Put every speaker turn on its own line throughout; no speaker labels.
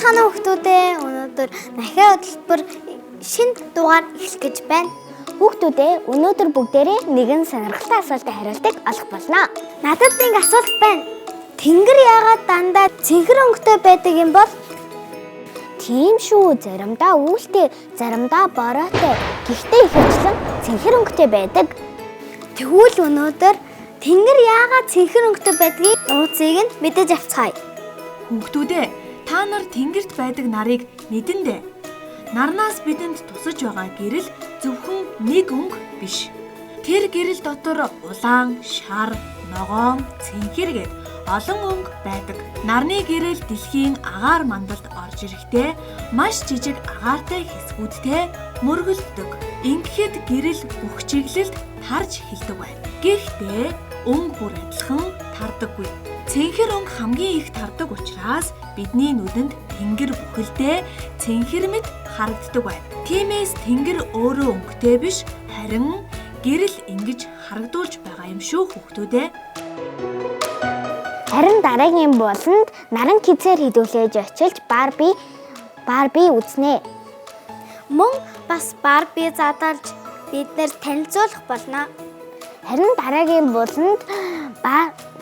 байцгаана хүүхдүүдээ өнөөдөр дахиад хөтөлбөр шинэ дугаар эхлэх гэж байна.
Хүүхдүүдээ өнөөдөр бүгдээрээ нэгэн сонирхолтой асуултад хариултыг олох болно.
Надад нэг асуулт байна. Тэнгэр яагаад дандаа цэнхэр өнгөтэй байдаг юм бол?
Тийм шүү, заримдаа үүлтэй, заримдаа бороотой. Гэхдээ ихэвчлэн цэнхэр өнгөтэй байдаг.
Тэгвэл өнөөдөр тэнгэр яагаад цэнхэр өнгөтэй байдгийг нууцыг нь мэдэж авцгаая.
Хүүхдүүдээ та нар тэнгэрт байдаг нарыг мэдэндээ. Нарнаас бидэнд тусаж байгаа гэрэл зөвхөн нэг өнгө биш. Тэр гэрэл дотор улаан, шар, ногоон, цэнхэр гэд олон өнгө байдаг. Нарны гэрэл дэлхийн агаар мандалд орж ирэхдээ маш жижиг агаартай хэсгүүдтэй мөргөлддөг. Ингэхэд гэрэл бүх чиглэлд тарж эхэлдэг байна. Гэхдээ өнгө бүр адилхан тардаггүй. Цэнхэр өнгө хамгийн их тардаг учраас бидний нүдэнд тэнгэр бүхэлдээ цэнхэр мэт харагддаг байна. Тиймээс тэнгэр өөрөө өнгөтэй биш, харин гэрэл ингэж харагдуулж байгаа юм шүү хүүхдүүдээ.
Харин дараагийн буланд наран хизээр хідүүлээж очилж Барби үзнэ.
Мөн бас Барби задарж биднэр танилцуулах болно.
Харин дараагийн буланд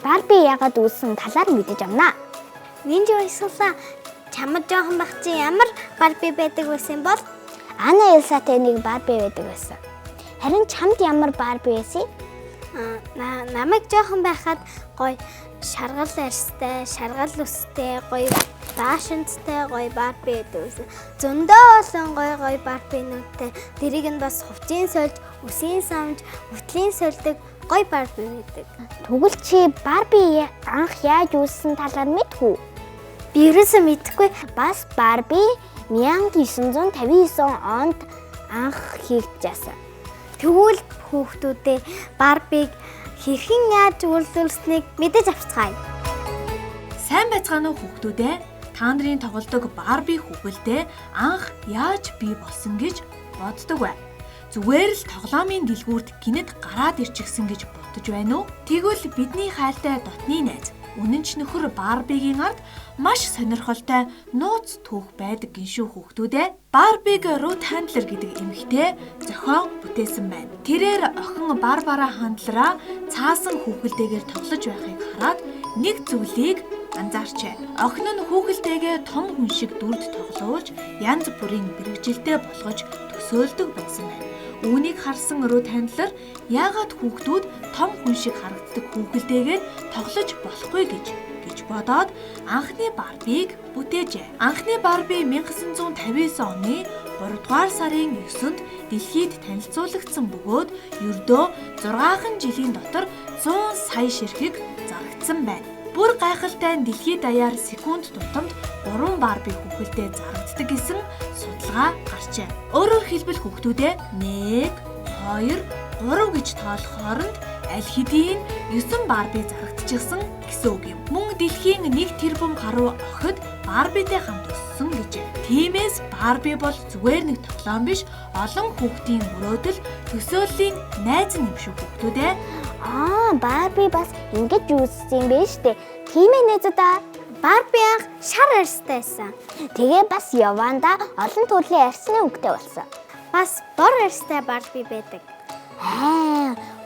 Барби яагаад үүссэн талаар мэдэж авна.
Нинж баясгалаа. Чамд жоохон бах чи ямар Барби байдаг байсан бол?
Анна Элсатай нэг Барби байдаг байсан. Харин чамд ямар Барби байсан?
Намайг жоохон байхад гоё шаргал арьстай, шаргал үстэй, гоё фашинцтай гоё Барби байдаг байсан. Зөндөө олон гоё Барбинуудтай. Тэрийг нь бас хувцын сольж, үсийн самж, үтлийн сольдог гоё Барби байдаг.
Тэгвэл чи Барби анх яаж үүссэн талаар мэдвүү?
Би ерөөсөө мэдэхгүй.
Бас Барби 1959 онд анх хийгдсэн.
Тэгвэл хүүхдүүдээ Барбиг хэрхэн яаж үйлдвэрлэснийг мэдэж авцгаая.
Сайн байцгаана уу хүүхдүүдээ? Та нарын тоглодог Барби хүүхэлдээ анх яаж бий болсон гэж боддог бай. Зүгээр л тоглоомын дэлгүүрт гинэд гараад ирчихсэн гэж бодож байна уу? Тэгвэл бидний хайртай дотны найз үнэнч нөхөр Барбигийн ард маш сонирхолтой нууц түүх байдаг гин шүү хүүхдүүдээ. Барбиг Рут Хандлер гэдэг эмэгтэй зохион бүтээсэн байна. Тэрээр охин Барбара Хандлераа цаасан хүүхэлдэйгээр тоглож байхыг хараад нэг зүйлийг анзаарчээ. Охин нь хүүхэлдэйгээ том хүн шиг дүрд тоглуулж янз бүрийн мэргэжилтэд болгож төсөөлдөг байсан байна. Үүнийг харсан Рут Хандлер яагаад хүүхдүүд том хүн шиг харагддаг хүүхэлдэйгээр тоглож болохгүй гэж бодоод анхны Барбиг бүтээжээ. Анхны Барби 1959 оны 3 дугаар сарын 9-нд дэлхийд танилцуулагдсан бөгөөд ердөө 6 жилийн дотор 100 сая ширхэг зарагдсан байна. Бүр гайхалтай нь дэлхийд даяар секунд тутамд 3 Барби хүүхэлдэй зарагддаг гэсэн судалгаа гарчээ. Өөрөөр хэлбэл хүүхдүүдээ 1, 2, 3 гэж тоолох хооронд аль хэдийн 9 Барби зарагдчихсан гэсэн үг юм. Мөн дэлхийн 1 тэрбум гаруй охид Барбитэй хамт өссөн гэжээ. Тиймээс Барби бол зүгээр нэг тоглоом биш, олон хүүхдийн мөрөөдөл, төсөөллийн найз юм шүү хүүхдүүдээ.
Барби бас ингэж үүссэн юм биш үү? Тийм ээ нэзэдээ.
Барби анх шар арьстай байсан.
Тэгээ бас яванда олон төрлийн арьсны өнгөтэй болсон.
Бас бор арьстай Барби байдаг.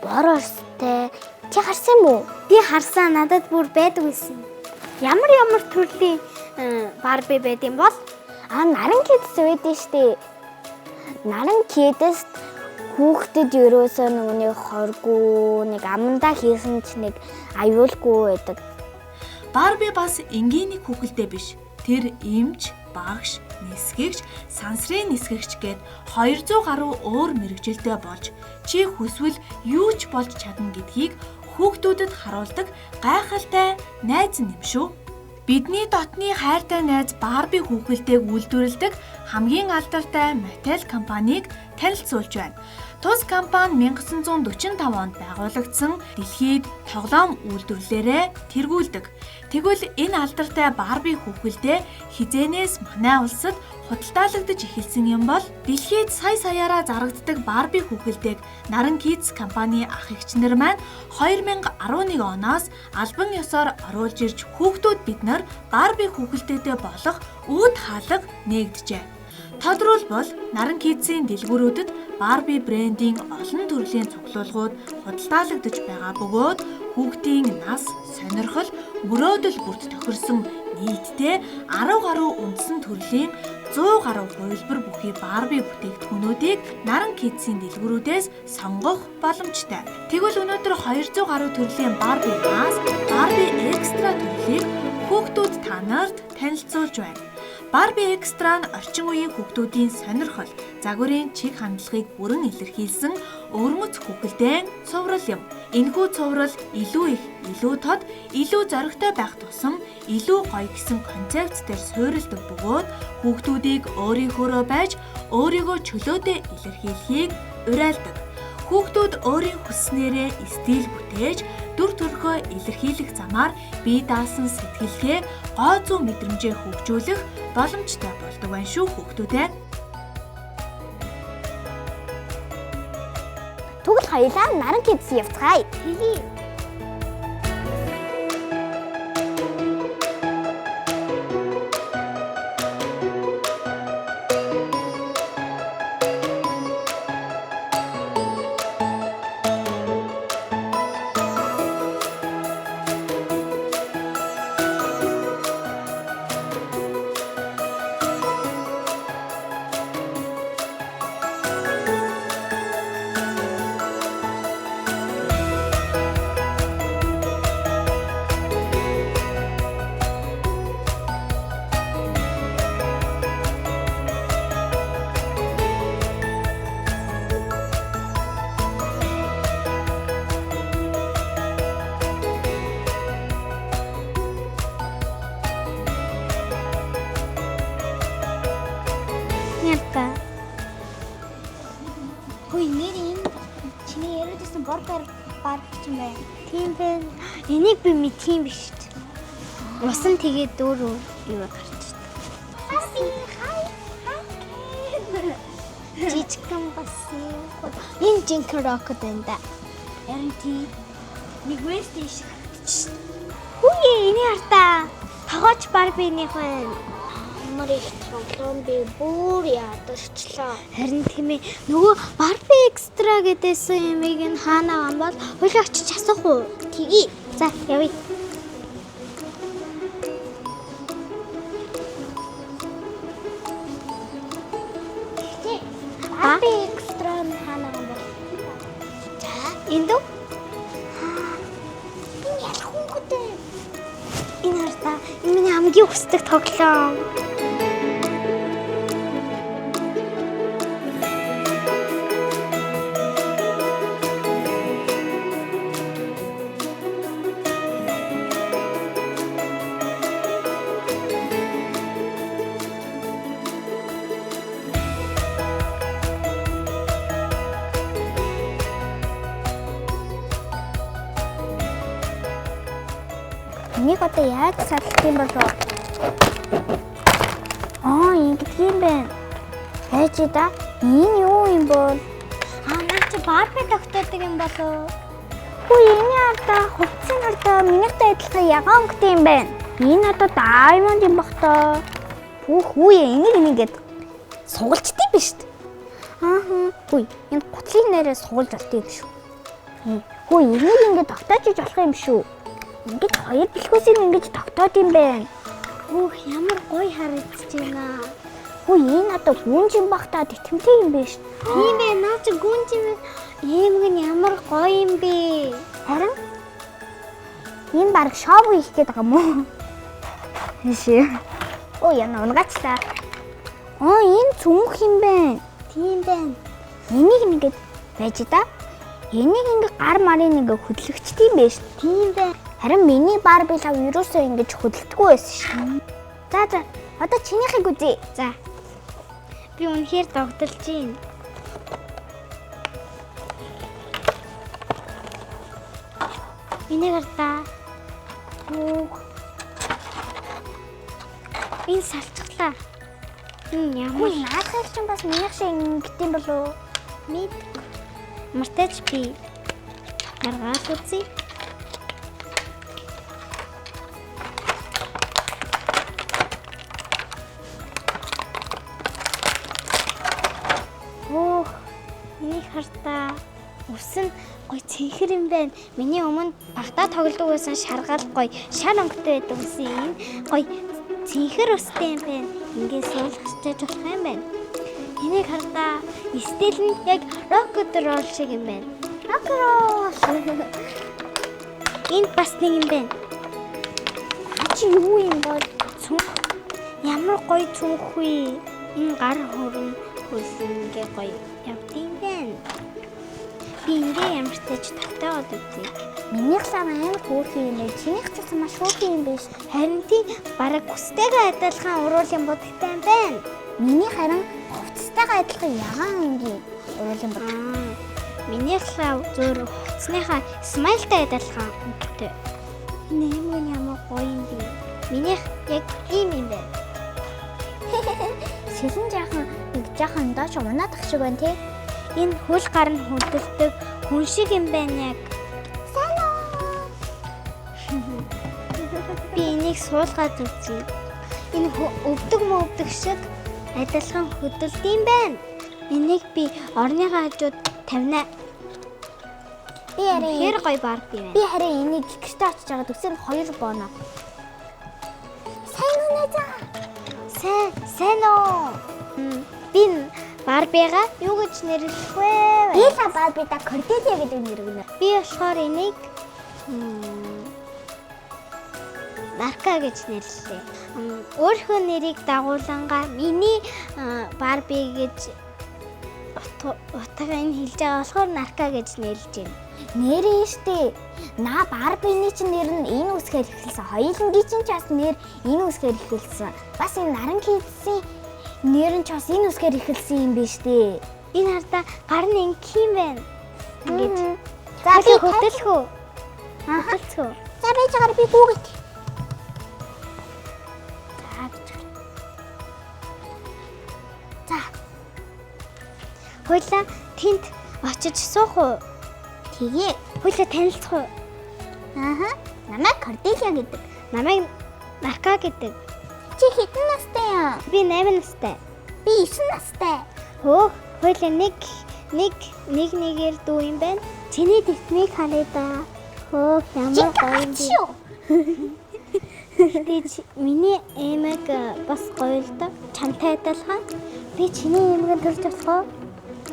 Бор арьстай. Чи харсан юм уу?
Би харсан, надад бүр байдаг байсан. Ямар төрлийн Барби байд юм бол?
Наран кидс байдаг штэ. Наран кидс хүүхдэд ерөөсөө нэг хоргүй, нэг амандаа хийсэн ч нэг аюулгүй байдаг.
Барби бас энгийн нэг хүүхэлдэй биш. Тэр эмч, багш, нисгэгч, сансрын нисгэгч гээд 200 гаруй өөр мэргэжилтэй болж чи хүсвэл юу ч болж чадна гэдгийг хүүхдүүдэд харуулдаг гайхалтай найз юм шүү. Бидний дотны хайртай найз Барби хүүхэлдэйг үйлдвэрлэдэг хамгийн алдартай Mattel компанийг танилцуулж байна. Тус компани 1945 онд байгуулагдсан дэлхийд тоглоом үйлдвэрлэлээрээ тэргүүлдэг. Тэгвэл энэ алдартай Барби хүүхэлдээ хизээнээс манай улсад худалдаалагдаж эхэлсэн юм бол дэлхийд саяараа зарагддаг Барби хүүхэлдээг Наран Kids компани ах эгчнэр маань 2011 оноос албан ёсоор оруулж ирж хүүхдүүд бид нар Барби хүүхэлдээтэй болох үүд хаалга нээгджээ. Тодорхойлбол Наран Kids-ийн дэлгүүрүүдэд Барби брендийн олон төрлийн цуглуулгууд худалдаалагдаж байгаа бөгөөд хүүхдийн нас, сонирхол, мөрөөдөл бүрт тохирсон нийтдээ 10 гаруй үндсэн төрлийн 100 гаруй хувилбар бүхий Барби бүтээгдэхүүнүүдийг Наран Kids-ийн дэлгүүрүүдээс сонгох боломжтой. Тэгвэл өнөөдөр 200 гаруй төрлийн Барби нас, Барби экстра төрлийг хүүхдүүд та нарт танилцуулж байна. Барби экстра нь орчин үеийн хүүхдүүдийн сонирхол, загварын чиг хандлагыг бүрэн илэрхийлсэн өвөрмөц хүүхэлдэйн цуврал юм. Энэхүү цуврал илүү их, илүү тод, илүү зоригтой байх тусам илүү гоё гэсэн концептээр суурилдаг бөгөөд хүүхдүүдийг өөрийнхөөрөө байж өөрийгөө чөлөөтэй илэрхийлэхийг уриалдаг. Хүүхдүүд өөрийн хүснээрээ стил бүтээж дүр төрхөө илэрхийлэх замаар бие даасан сэтгэлгээ гоо зүй мэдрэмжээ хөгжүүлэх боломжтой болдог байна шүү хүүхдүүдээ.
Тэгвэл хоёулаа Наран Kids явцгаая.
Хэлий. Нэртэ.
Хөөе нэр юм. Чиний яриад байсан Барби ч юм байна.
Тийм байна. Энийг би мэдхийн биш. Усан тэгээд дөөр юу гарч ирсэн.
Барби хай.
Жижигхан бас юм. Энэ жинхэнэ рокет байна да.
Ярин тийм нэг вэстэн шиг харагдчих.
Хүүе энэ хартаа. Тогооч Барбиных байна.
Ямар их тоглоом би бүр ядарчлаа.
Харин тийм ээ. Нөгөө Барби экстра гэдээсэн юмыг нь хаанаа ам бол хууль очиж асуух уу?
Тэгье.
За явъя.
Барби экстра нь хаана юм бол?
За энд үү?
Энэ ялах хүүхдээ.
Энэ хартаа. Энэ миний хамгийн хүсдэг тоглоом.
Энийг одоо яаж салах юм бол? Ингэдэг юм байна. Яаж да? Энэ юу юм бол?
Наа чи Барби тогтоодог юм болоо.
Хөөе энэ одоо хувцсын хардаа минийхтэй адилхан ягаан өнгөтэй юм байна. Энэ одоо даймонд юм бах тоо. Хөөе энийг ингээд сугалчдээ биш үү? Хөөе энэ гутлын нэрээ суулж болтой юм шүү. Хөөе энийг ингээд тогтоож иж болох юм шүү. Ингээд хоёр бэлхүүсийг ингэж тогтоод юм байна.
Ямар гоё харагдаж байна.
Хөөе энэ одоо гүнж юм бах та тэтэмтэй юм байна шүү.
Тийм ээ наа чи гүнж юм. Ийм гэн ямар гоё юм бэ?
Харин энэ баг шоу хийх гээд байгаа юм уу? Тийш. Яна унгаачлаа. Энэ цүмх юм байна.
Тийм байна.
Энийг ингээд байж да. Энийг ингээд гар марын ингээд хөдлөгчд юм байна шүү.
Тийм байна.
Харин миний Барби лав юусоо ингэж хөдөлдөггүй байсан шүү. За одоо чинийхийг үзье.
За. Би үнэхээр догдолж байна. Энийг хардаа. Энэ салцглаа. Ямар
наадах чинь бас минийх шиг ингэдэм болов.
мэд мартаж би гаргаад үзье. Энийг хардаа. Ус нь гой цэнхэр юм байна. Миний өмнө багтаа тоглодог байсан шаргал гой шар өнгөтэй байдаг үсэн. Энэ гой цэнхэр өстэй юм байна. Ингээд суулгачтай болох юм байна. Энийг хардаа. Стил нь яг rocket roll шиг юм байна. Rocket roll. Энэ бас нэг юм байна.
Чи юу юм бол
Цүнх. Ямар гоё цүнх вэ? Энэ гар хөрөн хөлнгээ гоё явдсан байна. Би ингээ ямар ч тач тавтаагаад үзье.
минийх лав амар хөөрхөн юм байна. Чинийх ч гэсэн маш хөөрхөн юм биш.
Харин тийм бараг хүстэйгээ адилхан уруулын будагтай юм байна.
Миний харин хувцастайгаа адилхан ягаан ангийн уруулын бод.
Минийх лав зөөр хувцсныхаа смайлтай адилхан өнгөтэй. Энэ ямар гоё юм бэ? Минийх яг ийм юм байна.
Шилэн жаахан доош унаадах шиг байна тий.
Энэ хөл гар нь хөдөлдөг хүн шиг юм байна яг.
Сайн уу?
Би энийг суулгаад үзье. Энэ өвдөг шиг адилхан хөдөлд юм байна. Энийг би орныхаа хажууд тавина.
Би харин
Хэр гоё Барби байна.
би харин энийг гэртээ очиж байгаа төсөнд 2 бооно. Сайн уу найзаа?
Сайн уу? Би Барбигаа юу гэж нэрлэх вэ?
Би л Барбида Корделия гэдэг нэр өгнө.
Би болохоор энийг Нарка гэж нэрлэлээ. Өөрийнхөө нэрийг дагуулангаа миний Барби гэж утгаыг хэлж байгаа болохоор Нарка гэж нэрлэж байна.
Нэрээ штэ. На Барбины чинь нэр нь энэ үсгээр эхэлсэн. Хоёулангийн чинь ч бас нэр энэ үсгээр эхэлсэн. Бас энэ наран хийдсэн нэр нь ч бас энэ үсгээр эхэлсэн юм биш үү?
Энэ хардаа гар нь ингэх юм байна. Ингээд.
За би
хөдөлөх үү? Хөдөлцөө.
За байж байгаа би гүгэж. За.
Хойлоо тэнд очиж суух уу?
Тэгээ.
Хойлоо танилцах уу?
Намайг Корделия гэдэг.
Намайг Нарка гэдэг.
Чи хэдэн настай юм?
Би 8 настай.
Би 9 настай.
Хойлоо нэгээр дүү юм байна. Чиний дэвтмийг харъя да. Ямар гоё юм бэ? Тэгэж миний эмэг бас гоё л да. Чамтай адилхан. Би чиний эмэгийг төрж болох уу?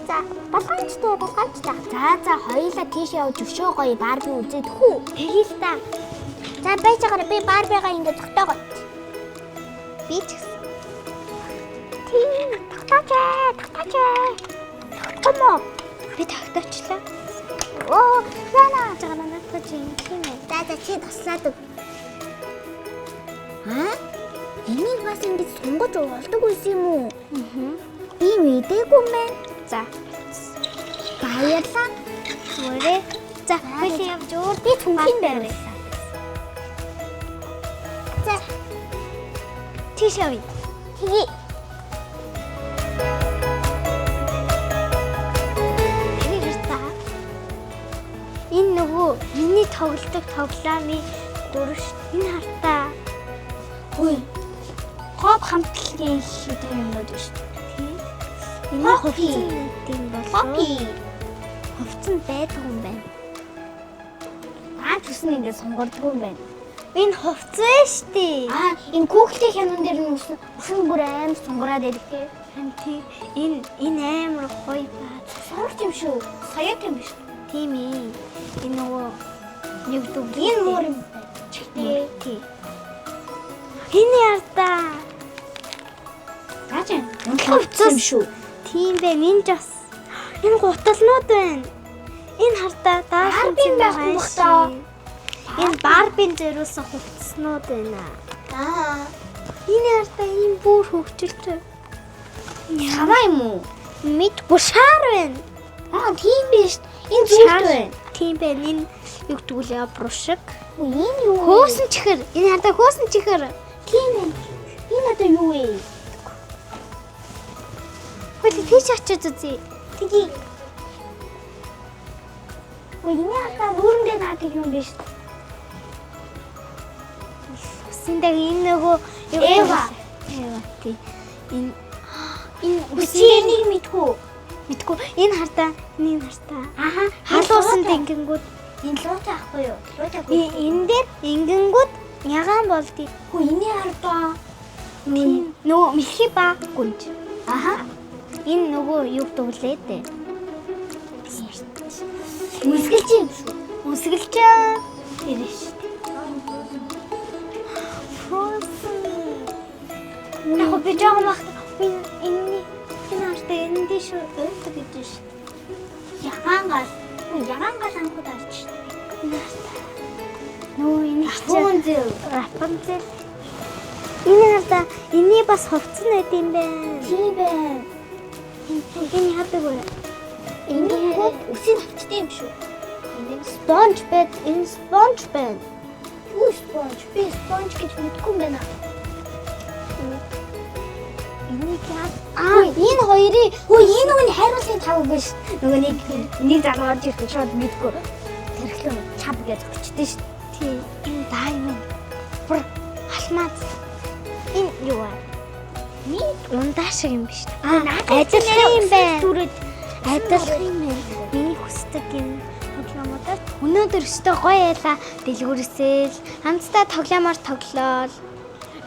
За, болгоомжтой. За, хоёулаа тийш явж өшөө гоё Барби үзээд хүү.
Тэгээл та.
За, байж байгаараа би Барбигаа ингэ зогтоогоо.
Би ч гэсэн.
Тийм, тогтооч. Тогтоомоо.
Би тогтоочлаа.
Оо, яна.
Жагаа надад чинь юм ээ.
За, чи туслаад өг. Энийг бас ингэж сунгаж болдог байсан юм уу? Би мэдээгүй юм байна.
За.
Баярлалаа.
Зүрээ. За, хоёул явж өөр
Би түнхийн байр. За,
тийш явъя.
тэгээ.
Энэ нөгөө миний тоглодог тоглоомын дөрөв энэ хартаа.
Хөөе. Гоп хамтлагийн шийдвэр юмнууд шүү дээ.
Тийм. Энэ хувцсан юм болов. Хувцсан байдаг юм байна.
Аач үснэ ингэ сонгордгүй юм байна.
Энэ хувцсан шүү дээ.
Энэ Google-ийн хянан дээр нь усан бүр аим сонгороод ирэхээ.
Энэ амар гоё баа.
Сурч юм шүү. Саяат юм биш.
Тийм ээ. Энэ нөгөө нэг дүү.
Энэ мөр юм байна. Чигтээ.
Тийм. Энэ ярдаа.
Аач
хувцсан
шүү.
Тийм байна. Энэ ч бас. Энэ гуталнууд байна. Энэ хардаа даасан
Барби байх юм бах таа.
Энэ Барбийн зэрүүлсэн хувцснууд байна. Энэ хардаа ийм бүр хөвгчлээ.
Хамаа юм уу?
Мэдгүй шаар байна.
Тийм биш. Энэ зүрт байна.
Тийм байна. Энэ юу гэдэг вэ? Брушиг.
Энэ юу вэ?
Хөөсөн чихэр. Энэ хардаа хөөсөн чихэр.
Тийм ээ. Энэ одоо юу вэ?
Хөөе тийч очиж үзье.
Тгий. Энэ хата нүрэндээ наадаг юм биш.
Үсэндээ энэ нөгөө
Эва.
Тий. Энэ
үсэнийг мэдгүй.
мэдгүй. Энэ хардаа.
Аха.
Халуусан тэнгингүүд.
Энэ луутай ахгүй юу? Луутай.
Энэ дээр ингэнгүүд ягаан болдгийг.
Хөө энэ хардаа.
Нөгөө мэлхий ба гүнж.
Аха.
Энэ нөгөө юу дүүлээ дээ.
Үсгэлч юм шүү.
Үсгэлж
Тэр шүү.
Яг би жоохон бахт энэ хардаа энэ дэш өөдөг гэж шүү.
Ягаангаас анхуд арч шүү.
Нөгөө энэ
Рапунцель.
Рапунцель. Энэ хардаа энэний бас хувцас найд юм байна.
Тийм байна.
Энэ хаадаг вэ?
Энэ үсийг авчтай юм шүү.
Спонж бед, энэ спонж байна.
Юу спонж? Би спонж гэж мэдгүй юм байна.
Энийг
Энэ хоёрыг энэ үн хайруулсан тав биш. Нөгөө нэг залуу орж ирсэн шууд мэдгүй. Тэрхлэн чав гэж өчтдөө шүү.
тий, энэ даймонд. Бүр алмаз. Энэ юу вэ? Нэг ундаа шиг юм биш. Ажиллах юм байна.
Түрээд
Ажиллах юм байна. Миний хүсдэг энэ тоглоомуудаар өнөөдөр өстө гоё яла дэлгүүрсэл хамтдаа тоглоомоор тоглоол.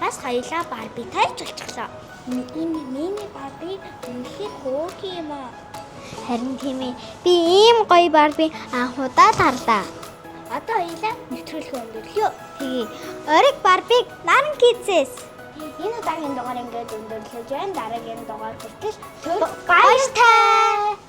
бас хоёлаа Барби тайлж болчихлоо. Энэ миний Барби үнэхээр хөөх юм аа.
Харин тийм ээ. Би ийм гоё Барби анхудаа тарлаа.
Одоо хоёлаа нэвтрүүлэх өндөрлөө.
Тэгээ. Ориг Барбиг наран гизээс.
Энэ удаагийн дугаар ингээд өндөрлөж байна. Дараагийн дугаар хүртэл
Баяртай.